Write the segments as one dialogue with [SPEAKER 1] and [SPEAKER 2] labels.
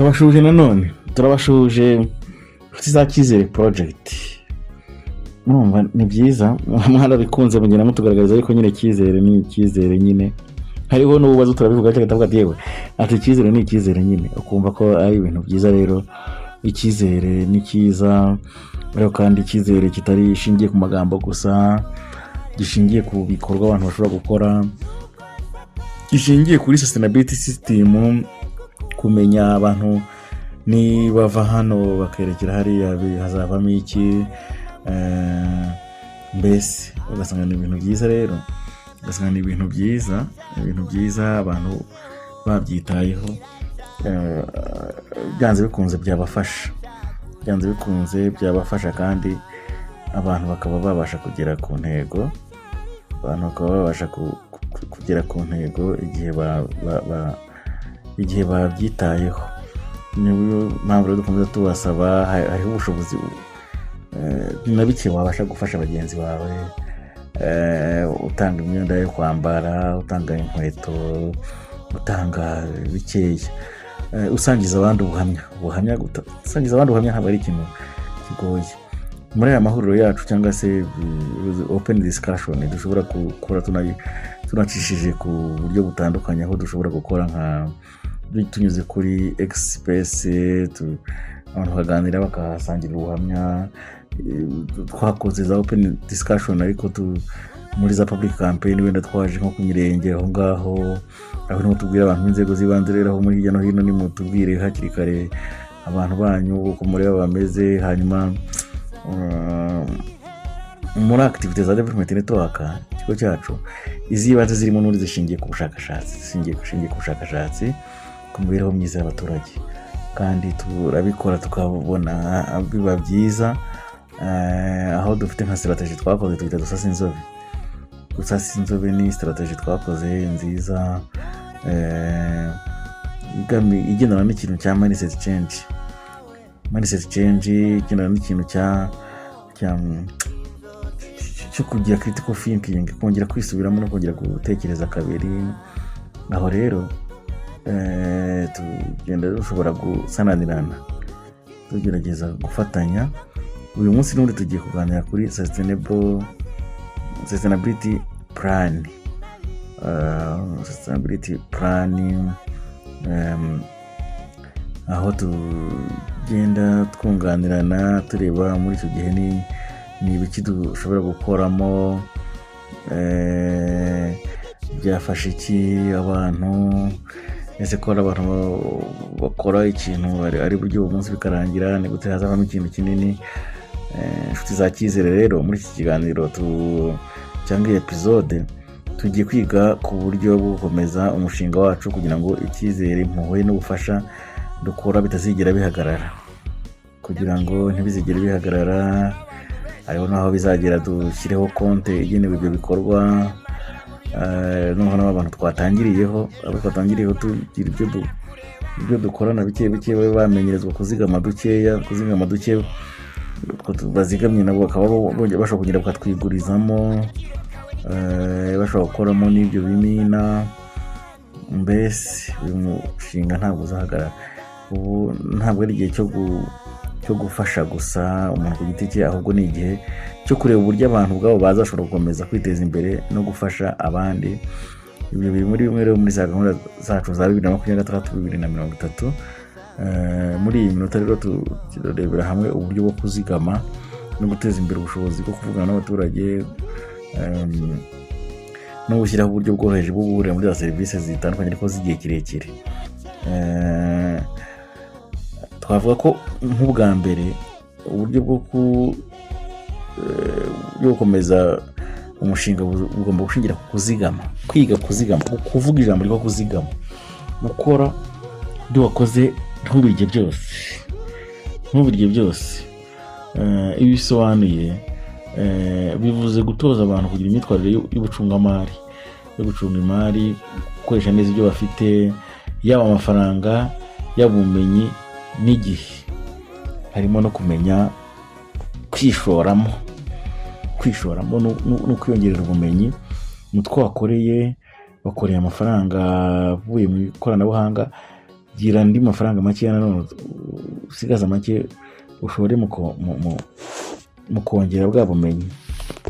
[SPEAKER 1] turabashuje nanone turabashuje inshuti za Cyizere project. Murumva ni byiza mwarabikunze mugenda mutugaragariza ariko nyine Cyizere ni Cyizere nyine, hariho n'ububazo turabivuga cyane tavuga yewe ati Cyizere ni Cyizere nyine, ukumva ko ari ibintu byiza. Rero Icyizere ni cyiza, ariko kandi Cyizere kitari ishingiye ku magambo gusa, gishingiye ku bikorwa abantu bashobora gukora, gishingiye kuri sustainability system, kumenya abantu ni bava hano bakerekera hariya hazavamo iki, mbese ugasanga ni ibintu byiza. Rero ugasanga ni ibintu byiza abantu babyitayeho, byanze bikunze byabafasha kandi abantu bakaba babasha kugera ku ntego, igihe babyitayeho. Niyo mpamvu rero dukomeza tubasaba, hariho ubushobozi na bike wabasha gufasha bagenzi bawe, utanga imyenda yo kwambara, utanga inkweto, utanga bikeya, usangiza abandi ubuhamya ntabwo ari ikintu kigoye. Muri aya mahuriro yacu cyangwa se open discussion dushobora gukora tunacishije ku buryo butandukanye, aho dushobora gukora nka tunyuze kuri Express, abantu baganira bakasangira ubuhamya. Twakoze za open discussion ariko muri za public campaign, wenda twaje nko ku mirenge aho ngaho, aho no tubwira abantu inzego z'ibanze rero aho muri hirya no hino, ni mutubwire hakiri kare abantu banyu uko muri bameze. Hanyuma muri activities za development network ikigo cyacu, izibanze zirimo n'uri zishingiye ku bushakashatsi ku mibereho myiza y'abaturage, kandi turabikora tukabona biba byiza. Aho dufite nka strategy twakoze twita Dusasa Inzobe, ni strategy twakoze nziza, igendana n'ikintu cya mindset change, igendana n'ikintu cyo kugira critical thinking, kongera kwisubiramo no kongera gutekereza kabiri. Aho rero tugenda dushobora gusananirana, tugerageza gufatanya. Uyu munsi n'undi tugiye kuganira kuri sustainability plan, aho tugenda twunganirana tureba muri icyo gihe ni ibiki dushobora gukoramo, byafasha iki abantu, ese ko abantu bakora ikintu ari buryo uwo munsi bikarangira, ni gute hazavamo ikintu kinini. Inshuti za Cyizere rero muri iki kiganiro cyangwa episode tugiye kwiga ku buryo bwo gukomeza umushinga wacu kugira ngo Icyizere, impuhwe n'ubufasha dukora bitazigera bihagarara, kugira ngo ntibizigere bihagarara. Hariho n'aho bizagera dushyireho konte igenewe ibyo bikorwa, noneho abantu twatangiriyeho tugira ibyo dukorana bike babe bamenyerezwa kuzigama duke, bazigamye nabo bakaba bashobora kugenda bakatwigurizamo, bashobora gukoramo n'ibyo bimina. Mbese uyu mushinga ntabwo uzahagarara. Ubu ntabwo ari igihe cyo gufasha gusa umuntu ku giti cye, ahubwo ni igihe cyo kureba uburyo abantu ubwabo bazashobora gukomeza kwiteza imbere no gufasha abandi. Ibyo biri muri bimwe rero muri za gahunda zacu za 2026-2030. Muri iyi minota rero turebera hamwe uburyo bwo kuzigama no guteza imbere ubushobozi bwo kuvugana n'abaturage, no gushyiraho uburyo bworoheje bwo guhurira muri za serivisi zitandukanye ariko z'igihe kirekire. Twavuga ko nk'ubwa mbere uburyo bwo gukomeza umushinga bugomba gushingira ku kuzigama, kwiga kuzigama, kuvuga ijambo ryo kuzigama, gukora ibyo wakoze ntubirye byose. Ibi bisobanuye bivuze gutoza abantu kugira imyitwarire y'ubucungamari, yo gucunga imari, gukoresha neza ibyo bafite, yaba amafaranga, yaba ubumenyi n'igihe. Harimo no kumenya kwishoramo no kwiyongerera ubumenyi. Umutwe wakoreye amafaranga avuye mu ikoranabuhanga, gira andi mafaranga make nanone usigaza make ushore mu kongera bwa bumenyi.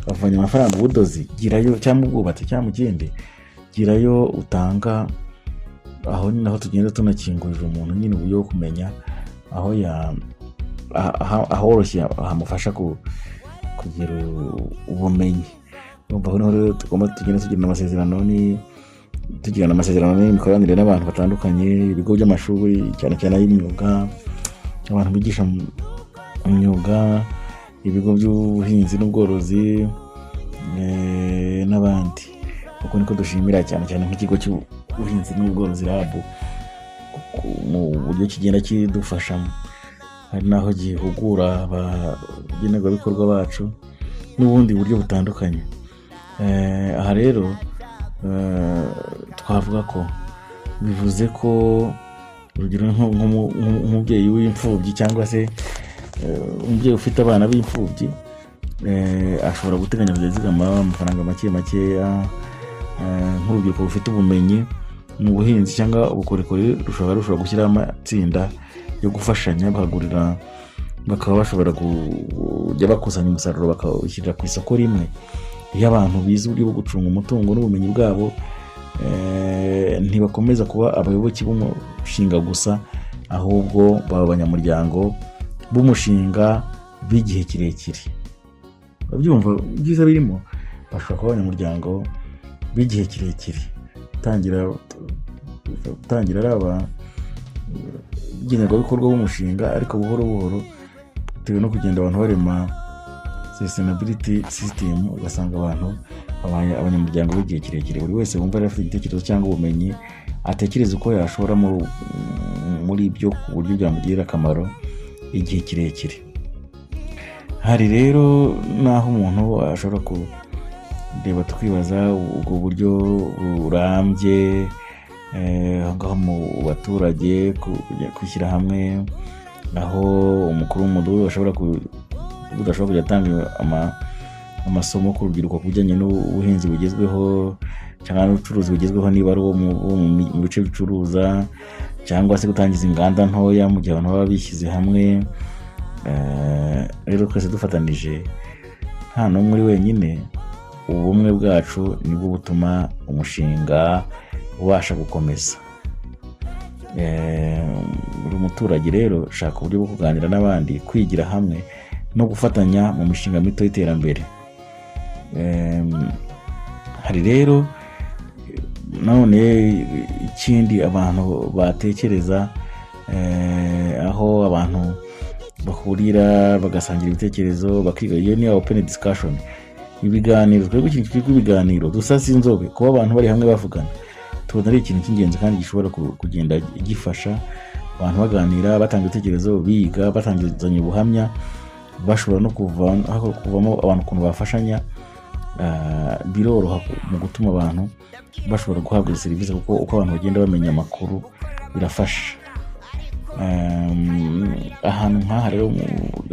[SPEAKER 1] Bavanye amafaranga ubudozi, girayo, cyangwa ubwubatsi, cyangwa mu kindi, girayo utanga. Aho ni naho tugenda tunakingurira umuntu nyine uburyo bwo kumenya ahoroshye hamufasha kugira ubumenyi. Urumva aho rero tugomba tugenda tugirana amasezerano n'imikoranire n'abantu batandukanye, ibigo by'amashuri cyane cyane ay'imyuga, abantu bigisha imyuga, ibigo by'ubuhinzi n'ubworozi n'abandi. Uko niko dushimira cyane cyane nk'ikigo cy'ubuhinzi n'ubworozi RAB mu buryo kigenda kidufasha, hari naho gihugura abagenerwabikorwa bacu n'ubundi buryo butandukanye. Aha rero twavuga ko bivuze ko urugero nk'umubyeyi w'imfubyi cyangwa se umubyeyi ufite abana b'imfubyi ashobora guteganya kujya azigama amafaranga makeya. Nk'urubyiruko rufite ubumenyi mu buhinzi cyangwa ubukorikori rushobora gushyiraho amatsinda yo gufashanya, bakaba bashobora kujya bakusanya umusaruro bakawushyirira ku isoko rimwe. Iyo abantu bize uburyo bwo gucunga umutungo n'ubumenyi bwabo, ntibakomeza kuba abayoboke b'umushinga gusa, ahubwo baba abanyamuryango b'umushinga b'igihe kirekire. Babyumva byiza birimo, bashobora kuba abanyamuryango b'igihe kirekire, utangira ari abagenerwabikorwa b'umushinga, ariko buhoro buhoro bitewe no kugenda abantu barema sustainability system, ugasanga abantu babaye abanyamuryango b'igihe kirekire. Buri wese wumva afite igitekerezo cyangwa ubumenyi atekereza uko yashora muri ibyo ku buryo byamugirira akamaro igihe kirekire. Hari rero naho umuntu ashobora kureba tukibaza ubwo buryo burambye ngaho mu baturage kwishyira hamwe, aho umukuru w'umudugudu ashobora kujya atanga amasomo ku rubyiruko ku bijyanye n'ubuhinzi bugezweho cyangwa n'ubucuruzi bugezweho, niba ari uwo mu bice bicuruza, cyangwa se gutangiza inganda ntoya mu gihe abantu baba bishyize hamwe. Rero twese dufatanije, nta n'umwe uri wenyine, ubumwe bwacu nibwo butuma umushinga ubasha gukomeza. Buri muturage rero shaka uburyo bwo kuganira n'abandi, kwigira hamwe no gufatanya mu mishinga mito y'iterambere. Hari rero none ikindi abantu batekereza, aho abantu bahurira bagasangira ibitekerezo bakiga. Iyo ni open discussion, ibiganiro. Twebwe ikintu cyitwa ibiganiro dusasa inzobe, kuba abantu bari hamwe bavugana, tubona ari ikintu cy'ingenzi kandi gishobora kugenda gifasha abantu baganira, batanga ibitekerezo, biga, batangizanya ubuhamya, bashobora no kuvamo abantu ukuntu bafashanya. Biroroha mu gutuma abantu bashobora guhabwa serivisi, kuko uko abantu bagenda bamenya amakuru birafasha. Ahantu nk'aha rero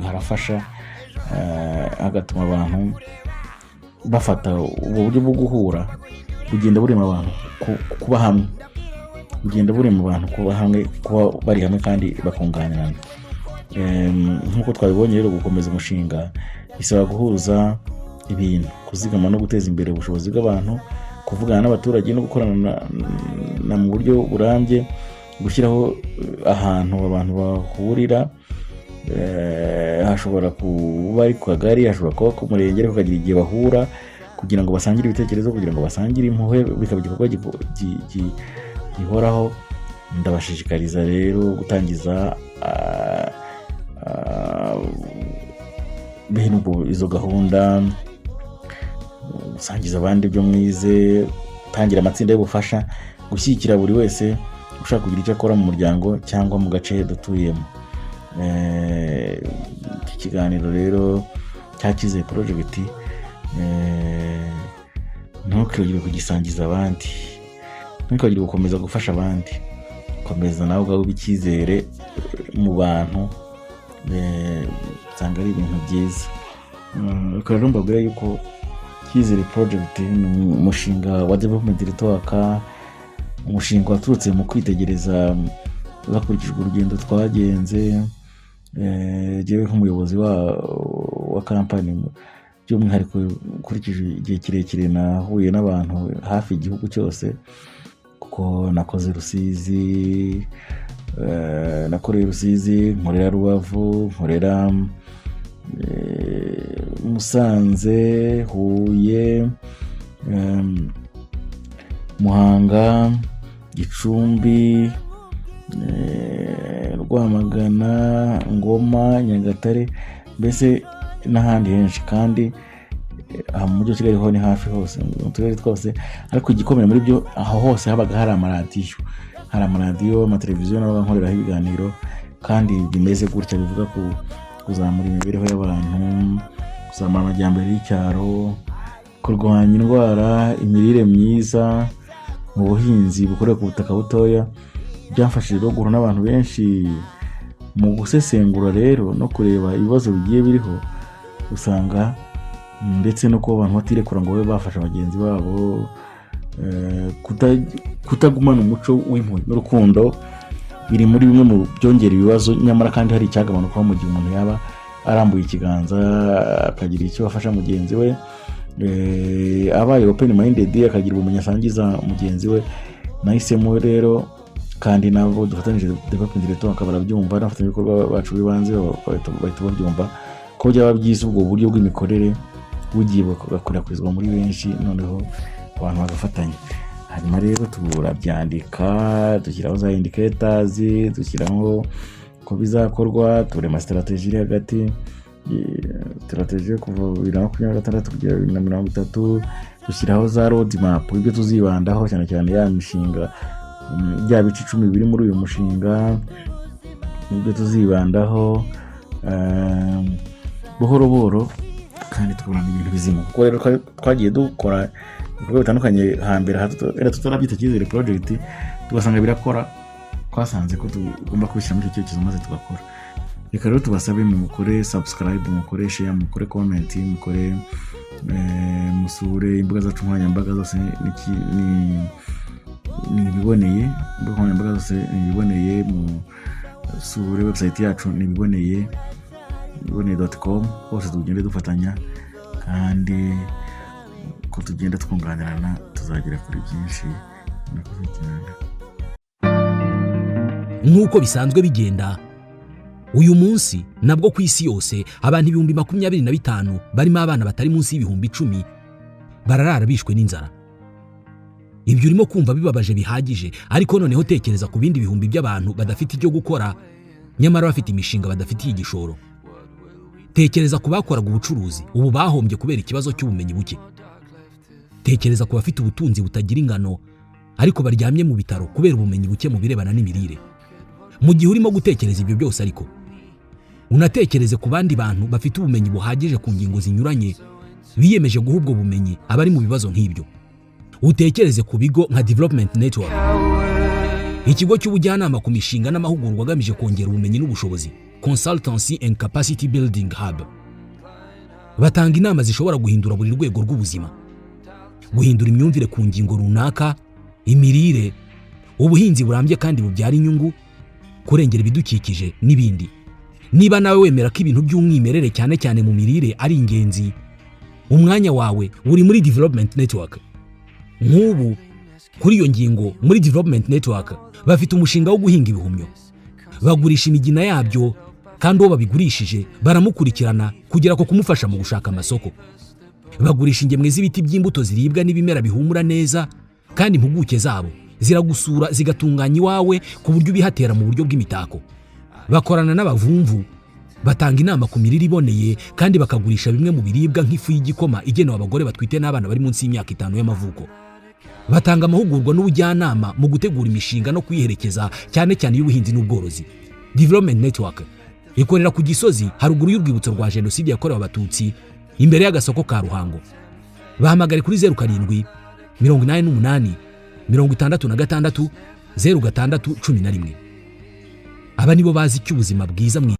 [SPEAKER 1] harafasha, hagatuma abantu bafata ubu buryo bwo guhura, bugenda burema abantu kuba hamwe, kuba bari hamwe kandi bakunganirana. Nk'uko twabibonye rero, gukomeza umushinga bisaba guhuza ibintu, kuzigama no guteza imbere ubushobozi bw'abantu, kuvugana n'abaturage no gukorana mu buryo burambye, gushyiraho ahantu abantu bahurira. Hashobora kuba ari ku kagari, hashobora kuba ku murenge, ariko kagira igihe bahura kugira ngo basangire ibitekerezo, kugira ngo basangire impuhwe, bikaba igikorwa gihoraho. Ndabashishikariza rero gutangiza bene izo gahunda, gusangiza abandi ibyo mwize, gutangira amatsinda y'ubufasha, gushyigikira buri wese ushaka kugira icyo akora mu muryango cyangwa mu gace dutuyemo. Iki kiganiro rero cyakize project, ntukibagirwe kugisangiza abandi, ntukibagirwe gukomeza gufasha abandi, komeza nawe ubwawe icyizere mu bantu. Usanga ari ibintu byiza. Rero mbabwira yuko Cyizere project ni umushinga wa development network, umushinga waturutse mu kwitegereza hakurikijwe urugendo twagenze, jewe nk'umuyobozi wa kampani by'umwihariko ukurikije igihe kirekire nahuye n'abantu hafi igihugu cyose, kuko nakoze Rusizi, nakoreye Rusizi, nkorera Rubavu, nkorera Musanze, Huye, Muhanga, Gicumbi, Rwamagana, Ngoma, Nyagatare, mbese n'ahandi henshi. Kandi mu mujyi wa Kigali ho ni hafi hose mu turere twose, ariko igikomeye muri byo aho hose habaga hari amaradiyo, amateleviziyo n'abankoreraho ibiganiro, kandi bimeze gutya bivuga ku kuzamura imibereho y'abantu, kuzamura amajyambere y'icyaro, kurwanya indwara, imirire myiza, mu buhinzi bukorera ku butaka butoya. Byamfashije rero guhura n'abantu benshi mu gusesengura rero no kureba ibibazo bigiye biriho, usanga ndetse no kuba abantu batirekura ngo babe bafasha bagenzi babo, kutagumana umuco w'impuhwe n'urukundo biri muri bimwe mu byongera ibibazo. Nyamara kandi hari icyagabanuka mu gihe umuntu yaba arambuye ikiganza akagira icyo afasha mugenzi we, abaye open minded, akagira ubumenyi asangiza mugenzi we. Nahisemo rero, kandi nabo dufatanyije development director akaba arabyumva, n'abafatanyabikorwa bacu bibanze bahita babyumva ko byaba byiza ubwo buryo bw'imikorere bugiye bugakwirakwizwa muri benshi, noneho abantu bagafatanya. Hanyuma rero turabyandika, dushyiraho za indicators, dushyiraho ko bizakorwa, turema strategy iri hagati, strategy kuva 2026 kugera 2030, dushyiraho za road map ibyo tuzibandaho cyane cyane ya mishinga, bya bice 10 biri muri uyu mushinga ibyo tuzibandaho buhoro buhoro, kandi tukabona ibintu bizima. Kuko rero twagiye dukora ibikorwa bitandukanye hambere, tutarabyita Cyizere project, tugasanga birakora, twasanze ko tugomba kubishyira muri icyo cyerekezo maze tugakora. Reka rero tubasabe mukore subscribe, mukore share, mukore comment, mukore musure imbuga zacu nkoranyambaga zose, ni biboneye, imbuga nkoranyambaga zose ni biboneye, musure website yacu ni biboneye.com, hose tugende dufatanya, kandi ko tugenda twunganirana tuzagera kuri byinshi.
[SPEAKER 2] Nk'uko bisanzwe bigenda, uyu munsi nabwo ku isi yose abantu 25,000 barimo abana batari munsi y'10,000 bararara bishwe n'inzara. Ibyo urimo kumva bibabaje bihagije, ariko noneho tekereza ku bindi bihumbi by'abantu badafite icyo gukora, nyamara bafite imishinga badafitiye igishoro. Tekereza ku bakoraga ubucuruzi ubu bahombye kubera ikibazo cy'ubumenyi buke. Tekereza ku bafite ubutunzi butagira ingano ariko baryamye mu bitaro kubera ubumenyi buke mu birebana n'imirire. Mu gihe urimo gutekereza ibyo byose, ariko unatekereze ku bandi bantu bafite ubumenyi buhagije ku ngingo zinyuranye, biyemeje guha ubwo bumenyi abari mu bibazo nk'ibyo. Utekereze ku bigo nka Development Network, ikigo cy'ubujyanama ku mishinga n'amahugurwa agamije kongera ubumenyi n'ubushobozi, Consultancy and Capacity Building Hub. Batanga inama zishobora guhindura buri rwego rw'ubuzima, guhindura imyumvire ku ngingo runaka, imirire, ubuhinzi burambye kandi bubyara inyungu, kurengera ibidukikije n'ibindi. Niba nawe wemera ko ibintu by'umwimerere cyane cyane mu mirire ari ingenzi, umwanya wawe uri muri Development Network. Nk'ubu kuri iyo ngingo muri Development Network bafite umushinga wo guhinga ibihumyo. Bagurisha imigina yabyo, kandi uwo babigurishije baramukurikirana kugera ko kumufasha mu gushaka amasoko. Bagurisha ingemwe z'ibiti by'imbuto ziribwa n'ibimera bihumura neza, kandi impuguke zabo ziragusura zigatunganya iwawe ku buryo bihatera mu buryo bw'imitako. Bakorana n'abavumvu, batanga inama ku mirire iboneye, kandi bakagurisha bimwe mu biribwa nk'ifu y'igikoma igenewe abagore batwite n'abana bari munsi y'imyaka 5 y'amavuko. Batanga amahugurwa n'ubujyanama mu gutegura imishinga no kuyiherekeza, cyane cyane y'ubuhinzi n'ubworozi. Development Network ikorera ku Gisozi haruguru y'urwibutso rwa Jenoside yakorewe Abatutsi, imbere y'agasoko ka Ruhango. Bahamagare kuri 07 88 66 0611. Aba nibo bazi cy'ubuzima bwiza.